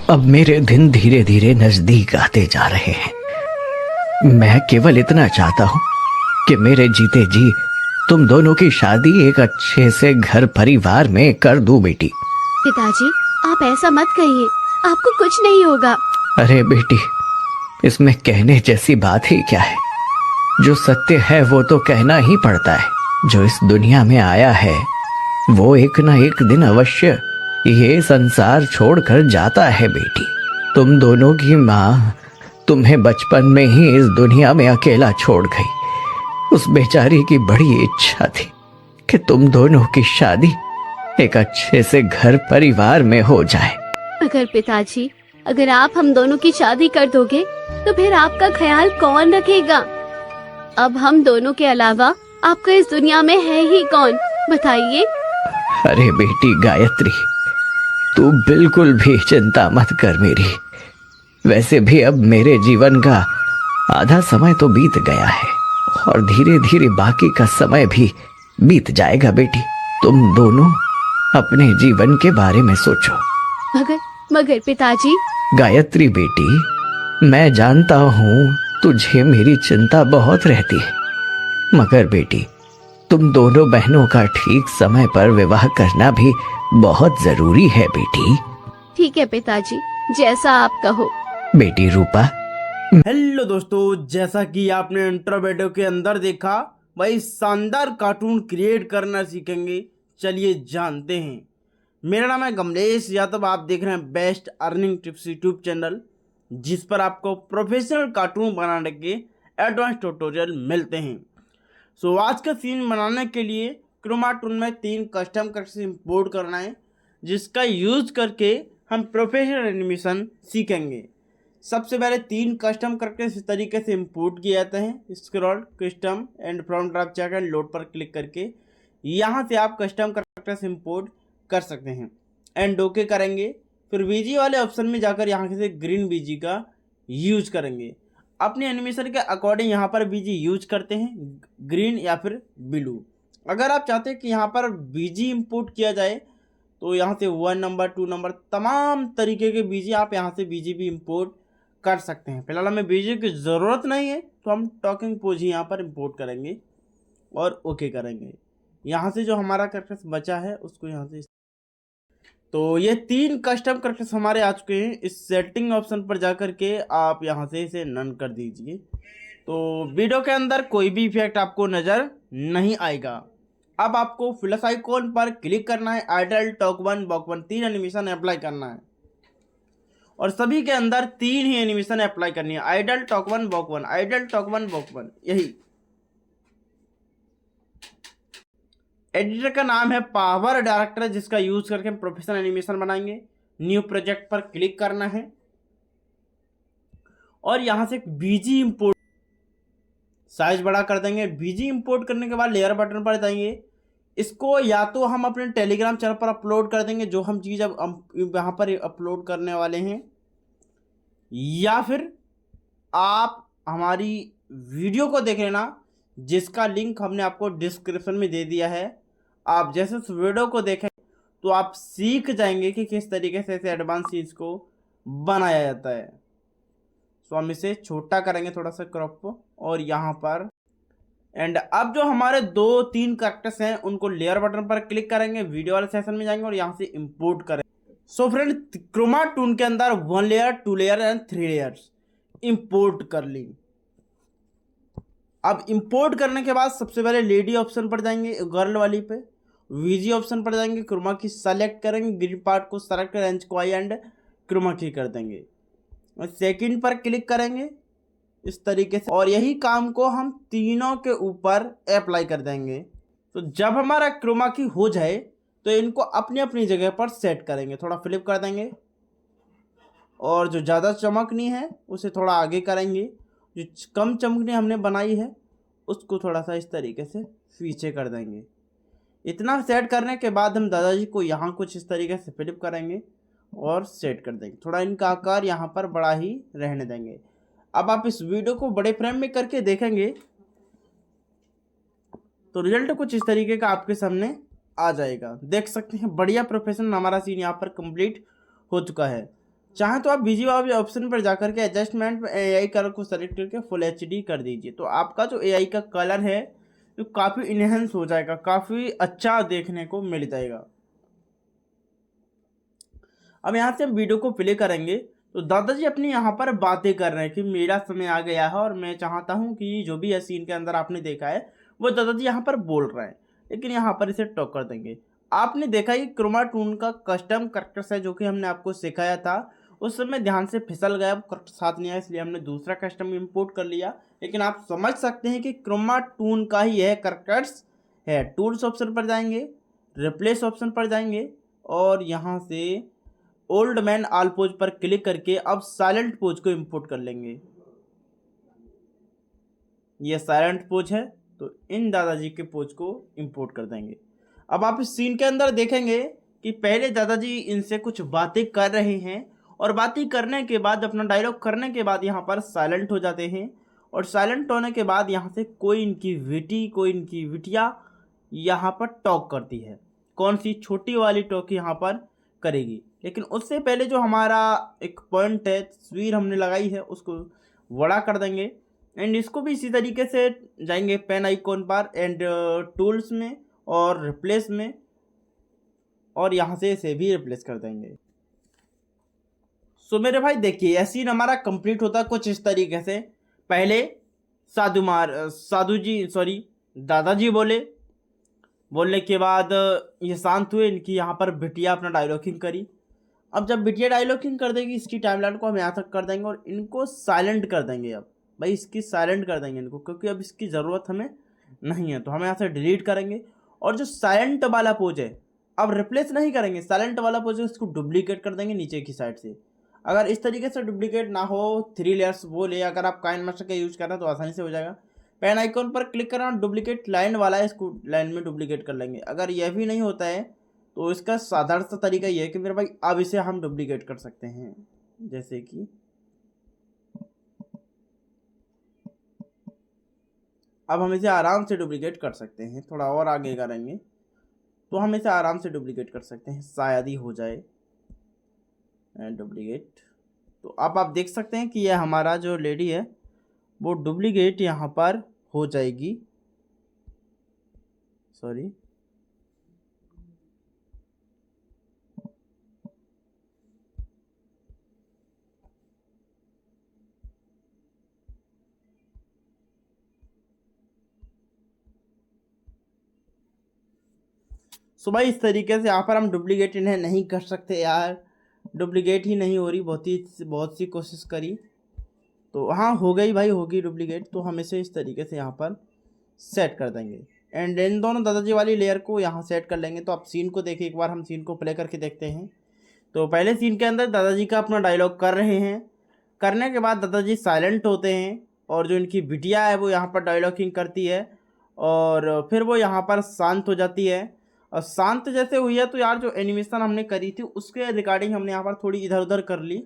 अब मेरे दिन धीरे धीरे नजदीक आते जा रहे हैं। मैं केवल इतना चाहता हूँ कि मेरे जीते जी तुम दोनों की शादी एक अच्छे से घर परिवार में कर दूं बेटी। पिताजी, आप ऐसा मत कहिए, आपको कुछ नहीं होगा। अरे बेटी, इसमें कहने जैसी बात ही क्या है। जो सत्य है वो तो कहना ही पड़ता है। जो इस दुनिया में आया है वो एक ना एक दिन अवश्य ये संसार छोड़कर जाता है बेटी। तुम दोनों की माँ तुम्हें बचपन में ही इस दुनिया में अकेला छोड़ गई। उस बेचारी की बड़ी इच्छा थी कि तुम दोनों की शादी एक अच्छे से घर परिवार में हो जाए। मगर पिताजी, अगर आप हम दोनों की शादी कर दोगे तो फिर आपका ख्याल कौन रखेगा? अब हम दोनों के अलावा आपका इस दुनिया में है ही कौन, बताइए। अरे बेटी गायत्री, तू बिल्कुल भी चिंता मत कर मेरी। वैसे भी अब मेरे जीवन का आधा समय तो बीत गया है और धीरे धीरे बाकी का समय भी बीत जाएगा बेटी। तुम दोनों अपने जीवन के बारे में सोचो। मगर मगर पिताजी। गायत्री बेटी, मैं जानता हूँ तुझे मेरी चिंता बहुत रहती है, मगर बेटी तुम दोनों बहनों का ठीक समय पर विवाह करना भी बहुत जरूरी है बेटी। ठीक है पिताजी, जैसा आप कहो। बेटी रूपा। हेलो दोस्तों, जैसा कि आपने इंट्रो वीडियो के अंदर देखा, वही शानदार कार्टून क्रिएट करना सीखेंगे। चलिए जानते हैं। मेरा नाम है कमलेश यादव, आप देख रहे हैं best earning tips YouTube channel, जिस पर आपको प्रोफेशनल कार्टून बनाने के एडवांस ट्यूटोरियल मिलते हैं। सो आज का सीन बनाने के लिए क्रोमा टूल में 3 कस्टम कैरेक्टर्स इंपोर्ट करना है, जिसका यूज करके हम प्रोफेशनल एनिमेशन सीखेंगे। सबसे पहले 3 कस्टम कैरेक्टर्स इस तरीके से इंपोर्ट किए जाते हैं। Scroll, custom and from drop check and load पर क्लिक करके यहाँ से आप कस्टम कैरेक्टर्स इंपोर्ट कर सकते हैं। एंड ओके करेंगे, फिर बीजी वाले ऑप्शन में जाकर यहाँ से ग्रीन बीजी का यूज करेंगे। अपने एनिमेशन के अकॉर्डिंग यहाँ पर बीजी यूज करते हैं, ग्रीन या फिर ब्लू। अगर आप चाहते हैं कि यहाँ पर बीजी इंपोर्ट किया जाए तो यहाँ से 1 नंबर 2 नंबर तमाम तरीके के बीजी आप यहाँ से बीजी भी इंपोर्ट कर सकते हैं। फिलहाल हमें बीजी की ज़रूरत नहीं है तो हम टॉकिंग पोज ही यहाँ पर इंपोर्ट करेंगे और ओके करेंगे। यहाँ से जो हमारा कैरेक्टर्स बचा है उसको यहाँ से, तो ये 3 कस्टम कैरेक्टर्स हमारे आ चुके हैं। इस सेटिंग ऑप्शन पर जाकर के आप यहाँ से इसे नन कर दीजिए, तो वीडियो के अंदर कोई भी इफेक्ट आपको नज़र नहीं आएगा। अब आपको प्लस आइकॉन पर क्लिक करना है, idle, talk 1, walk 1 3 animation apply करना है और सभी के अंदर 3 ही एनिमेशन अप्लाई करनी है। Idle, talk 1, walk 1, idle, talk 1, walk 1। यही एडिटर का नाम है पावर डायरेक्टर, जिसका यूज करके हम प्रोफेशनल एनिमेशन बनाएंगे। न्यू प्रोजेक्ट पर क्लिक करना है और यहां से बीजी इंपोर्ट साइज बड़ा कर देंगे। बीजी इंपोर्ट करने के बाद लेयर बटन पर जाएंगे। इसको या तो हम अपने टेलीग्राम चैनल पर अपलोड कर देंगे, जो हम चीज़ अब यहाँ पर अपलोड करने वाले हैं, या फिर आप हमारी वीडियो को देख लेना, जिसका लिंक हमने आपको डिस्क्रिप्शन में दे दिया है। आप जैसे उस वीडियो को देखें तो आप सीख जाएंगे कि किस तरीके से ऐसे एडवांस चीज़ को बनाया जाता है। तो हम इसे छोटा करेंगे थोड़ा सा क्रॉप और यहाँ पर एंड अब जो हमारे 2-3 कैरेक्टर्स हैं उनको लेयर बटन पर क्लिक करेंगे, वीडियो वाले सेशन में जाएंगे और यहाँ से इंपोर्ट करेंगे। सो फ्रेंड, क्रोमा टूल के अंदर 1 layer, 2 layer and 3 layers import कर ली। अब इंपोर्ट करने के बाद सबसे पहले लेडी ऑप्शन पर जाएंगे, गर्ल वाली पे, वीजी ऑप्शन पर जाएंगे, क्रोमा की सेलेक्ट करेंगे, ग्रीन पार्ट को सेलेक्ट कर रेंज को आई एंड क्रोमा की कर देंगे। सेकंड पर क्लिक करेंगे इस तरीके से और यही काम को हम तीनों के ऊपर अप्लाई कर देंगे। तो जब हमारा क्रोमा की हो जाए तो इनको अपनी अपनी जगह पर सेट करेंगे। थोड़ा फ्लिप कर देंगे और जो ज़्यादा चमकनी है उसे थोड़ा आगे करेंगे, जो कम चमकनी हमने बनाई है उसको थोड़ा सा इस तरीके से पीछे कर देंगे। इतना सेट करने के बाद हम दादाजी को यहाँ कुछ इस तरीके से फ्लिप करेंगे और सेट कर देंगे। थोड़ा इनका आकार यहाँ पर बड़ा ही रहने देंगे। अब आप इस वीडियो को बड़े फ्रेम में करके देखेंगे तो रिजल्ट कुछ इस तरीके का आपके सामने आ जाएगा। देख सकते हैं बढ़िया प्रोफेशनल हमारा सीन यहाँ पर कंप्लीट हो चुका है। चाहे तो आप बीजी वाले ऑप्शन पर जाकर के एडजस्टमेंट में एआई कलर को सेलेक्ट करके फुल एचडी कर दीजिए, तो आपका जो एआई का कलर है तो काफ़ी इनहेंस हो जाएगा, काफ़ी अच्छा देखने को मिल जाएगा। अब यहाँ से हम वीडियो को प्ले करेंगे तो दादाजी अपनी यहाँ पर बातें कर रहे हैं कि मेरा समय आ गया है और मैं चाहता हूँ कि जो भी है सीन के अंदर आपने देखा है वो दादाजी यहाँ पर बोल रहे हैं, लेकिन यहाँ पर इसे टॉक कर देंगे। आपने देखा ये क्रोमा टून का कस्टम करेक्टर्स है जो कि हमने आपको सिखाया था, उस समय ध्यान से फिसल गया, करेक्ट साथ नहीं आया, इसलिए हमने दूसरा कस्टम इंपोर्ट कर लिया। लेकिन आप समझ सकते हैं कि क्रोमा टून का ही है करेक्टर्स है। टूल्स ऑप्शन पर जाएंगे, रिप्लेस ऑप्शन पर जाएंगे और यहाँ से ओल्ड मैन ऑल पोज पर क्लिक करके अब साइलेंट पोज को इंपोर्ट कर लेंगे। ये साइलेंट पोज है तो इन दादाजी के पोज को इंपोर्ट कर देंगे। अब आप इस सीन के अंदर देखेंगे कि पहले दादाजी इनसे कुछ बातें कर रहे हैं और बातें करने के बाद अपना डायलॉग करने के बाद यहाँ पर साइलेंट हो जाते हैं और साइलेंट होने के बाद यहाँ से कोई इनकी विटी कोई इनकी विटिया यहाँ पर टॉक करती है। कौन सी? छोटी वाली टॉक यहाँ पर करेगी। लेकिन उससे पहले जो हमारा एक पॉइंट है, तस्वीर हमने लगाई है, उसको बड़ा कर देंगे एंड इसको भी इसी तरीके से जाएंगे पेन आइकॉन पर एंड टूल्स में और रिप्लेस में और यहाँ से इसे भी रिप्लेस कर देंगे। सो मेरे भाई देखिए यह सीन हमारा कंप्लीट होता है कुछ इस तरीके से। पहले दादाजी बोलने के बाद ये शांत हुए, इनकी यहाँ पर बिटिया अपना डायलॉगिंग करी। अब जब बिटिया डायलॉगिंग कर देगी इसकी टाइमलाइन को हम यहाँ तक कर देंगे और इनको साइलेंट कर देंगे। अब भाई इसकी साइलेंट कर देंगे इनको, क्योंकि अब इसकी ज़रूरत हमें नहीं है, तो हम यहाँ से डिलीट करेंगे। और जो साइलेंट वाला पोज है अब रिप्लेस नहीं करेंगे, साइलेंट वाला पोज है उसको डुप्लीकेट कर देंगे नीचे की साइड से। अगर इस तरीके से डुप्लीकेट ना हो 3 लेयर्स वो ले, अगर आप काइन मास्टर का यूज़ कर रहे हैं तो आसानी से हो जाएगा। पेन आइकॉन पर क्लिक करना, डुप्लीकेट लाइन वाला है, इसको लाइन में डुप्लीकेट कर लेंगे। अगर यह भी नहीं होता है तो इसका साधारण सा तरीका यह है कि मेरे भाई अब इसे हम डुप्लीकेट कर सकते हैं, जैसे कि अब हम इसे आराम से डुप्लीकेट कर सकते हैं। थोड़ा और आगे करेंगे तो हम इसे आराम से डुप्लीकेट कर सकते हैं, शायद ही हो जाए डुप्लीकेट। तो अब आप देख सकते हैं कि यह हमारा जो लेडी है वो डुप्लीकेट यहाँ पर हो जाएगी। सॉरी, सो भाई इस तरीके से यहाँ पर हम डुप्लीकेट इन्हें नहीं कर सकते यार, डुप्लीकेट ही नहीं हो रही, बहुत सी कोशिश करी तो हाँ हो गई भाई, होगी डुप्लीकेट। तो हम इसे इस तरीके से यहाँ पर सेट कर देंगे एंड इन दोनों दादाजी वाली लेयर को यहाँ सेट कर लेंगे। तो आप सीन को देखिए, एक बार हम सीन को प्ले करके देखते हैं। तो पहले सीन के अंदर दादाजी का अपना डायलॉग कर रहे हैं, करने के बाद दादाजी साइलेंट होते हैं और जो इनकी बिटिया है वो यहाँ पर डायलॉगिंग करती है और फिर वो यहाँ पर शांत हो जाती है। और शांत जैसे हुई है तो यार जो एनिमेशन हमने करी थी उसके रिगार्डिंग हमने यहाँ पर थोड़ी इधर उधर कर ली,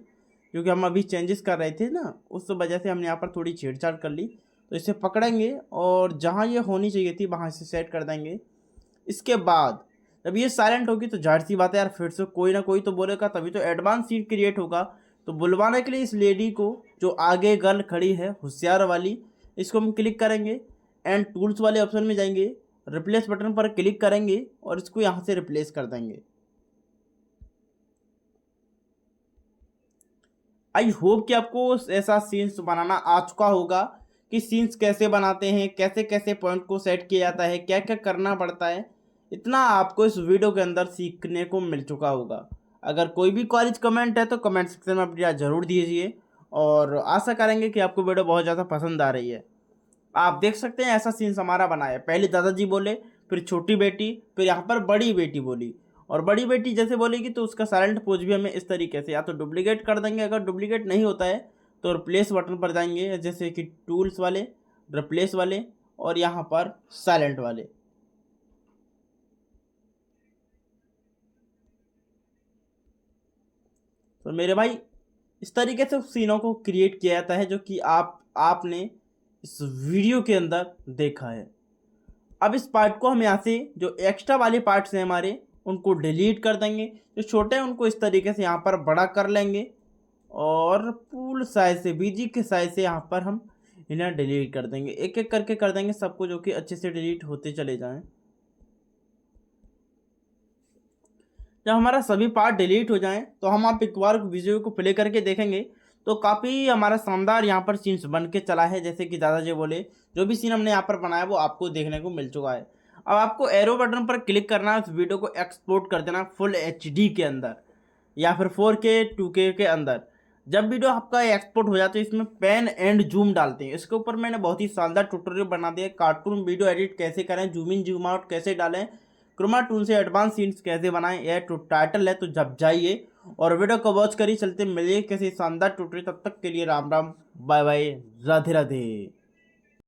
क्योंकि हम अभी चेंजेस कर रहे थे ना, उस वजह से हमने यहाँ पर थोड़ी छेड़छाड़ कर ली। तो इसे पकड़ेंगे और जहाँ ये होनी चाहिए थी वहाँ इसे सेट कर देंगे। इसके बाद जब ये साइलेंट होगी तो जाहिर सी बात है यार फिर से कोई ना कोई तो बोलेगा, तभी तो एडवांस सीन क्रिएट होगा। तो बुलवाने के लिए इस लेडी को जो आगे गर्ल खड़ी है होशियार वाली, इसको हम क्लिक करेंगे एंड टूल्स वाले ऑप्शन में जाएंगे, रिप्लेस बटन पर क्लिक करेंगे और इसको यहाँ से रिप्लेस कर देंगे। आई होप कि आपको ऐसा सीन्स बनाना आ चुका होगा कि सीन्स कैसे बनाते हैं, कैसे कैसे पॉइंट को सेट किया जाता है, क्या क्या करना पड़ता है, इतना आपको इस वीडियो के अंदर सीखने को मिल चुका होगा। अगर कोई भी कॉलेज कमेंट है तो कमेंट सेक्शन में अपनी राय जरूर दीजिए और आशा करेंगे कि आपको वीडियो बहुत ज़्यादा पसंद आ रही है। आप देख सकते हैं ऐसा सीन्स हमारा बनाया, पहले दादाजी बोले, फिर छोटी बेटी, फिर यहाँ पर बड़ी बेटी बोली और बड़ी बेटी जैसे बोलेगी तो उसका साइलेंट पोज भी हमें इस तरीके से या तो डुप्लीकेट कर देंगे। अगर डुप्लीकेट नहीं होता है तो रिप्लेस बटन पर जाएंगे, जैसे कि टूल्स वाले, रिप्लेस वाले और यहाँ पर साइलेंट वाले। तो मेरे भाई इस तरीके से सीनों को क्रिएट किया जाता है जो कि आपने इस वीडियो के अंदर देखा है। अब इस पार्ट को हम यहाँ से जो एक्स्ट्रा वाले पार्ट्स हैं हमारे उनको डिलीट कर देंगे, जो छोटे हैं उनको इस तरीके से यहाँ पर बड़ा कर लेंगे और फुल साइज से बीजी के साइज से यहाँ पर हम इन्हें डिलीट कर देंगे, एक एक करके कर देंगे सबको, जो कि अच्छे से डिलीट होते चले जाएं। जब हमारा सभी पार्ट डिलीट हो जाएं तो हम आप एक बार वीडियो को प्ले करके देखेंगे तो काफ़ी हमारा शानदार यहाँ पर सीन्स बन के चला है। जैसे कि दादाजी बोले जो भी सीन हमने यहाँ पर बनाया वो आपको देखने को मिल चुका है। अब आपको एरो बटन पर क्लिक करना है, उस वीडियो को एक्सपोर्ट कर देना फुल HD के अंदर या फिर 4K 2K के अंदर। जब वीडियो आपका एक्सपोर्ट हो जाता है इसमें पैन एंड जूम डालते हैं। इसके ऊपर मैंने बहुत ही शानदार ट्यूटोरियल बना दिया है, कार्टून वीडियो एडिट कैसे करें, जूम इन जूम आउट कैसे डालें, क्रोमा टूल से एडवांस सीन्स कैसे बनाएं, यह टाइटल है। तो जब जाइए और वीडियो को वॉच करिए, चलते मिलिए किसी शानदार ट्यूटोरियल। तब तक के लिए राम राम, बाय बाय, राधे राधे।